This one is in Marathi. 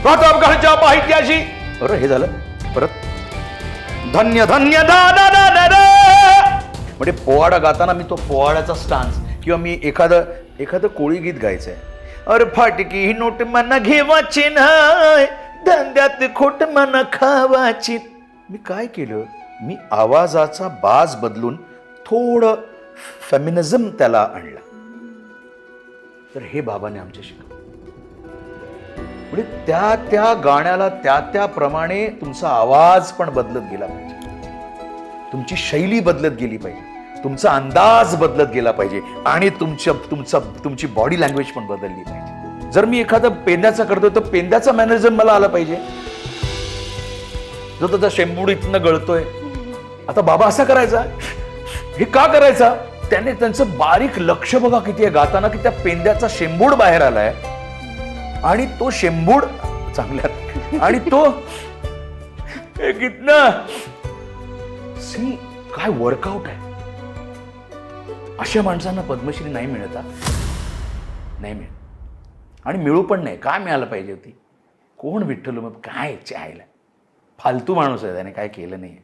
प्रतापगडच्या पाहित्याशी. बरं हे झालं. परत धन्य धन्य दादा दादा. म्हणजे पोवाडा गाताना मी तो पोवाड्याचा स्टान्स किंवा मी एखादं कोळी गीत गायचंय. अरे फाटकी ही नोट मन घेवाची नाही, धंद्यात खोट मन खावाची. मी काय केलं, मी आवाजाचा बाज बदलून थोडं फेमिनिझम त्याला आणला. तर हे बाबाने आमच्या शिकवलं. म्हणजे त्या गाण्याला त्याप्रमाणे तुमचा आवाज पण बदलत गेला पाहिजे, तुमची शैली बदलत गेली पाहिजे, तुमचा अंदाज बदलत गेला पाहिजे आणि तुमची बॉडी लँग्वेज पण बदलली पाहिजे. जर मी एखादं पेंद्याचा करतोय तर पेंद्याचा मॅनरिझम मला आला पाहिजे. जो त्याचा शेंबूड इथनं गळतोय, आता बाबा असा करायचा, हे का करायचा, त्याने त्यांचं बारीक लक्ष बघा किती आहे गाताना, की त्या पेंद्याचा शेंबूड बाहेर आलाय आणि तो शेंबूड चांगल्या आणि तो कितना सी काय वर्कआउट आहे. अशा माणसांना पद्मश्री नाही मिळत, नाही मिळत आणि मिळू पण नाही. काय मिळालं पाहिजे होती, कोण विठ्ठल मग काय चायला फालतू माणूस आहे, त्याने काय केलं नाही.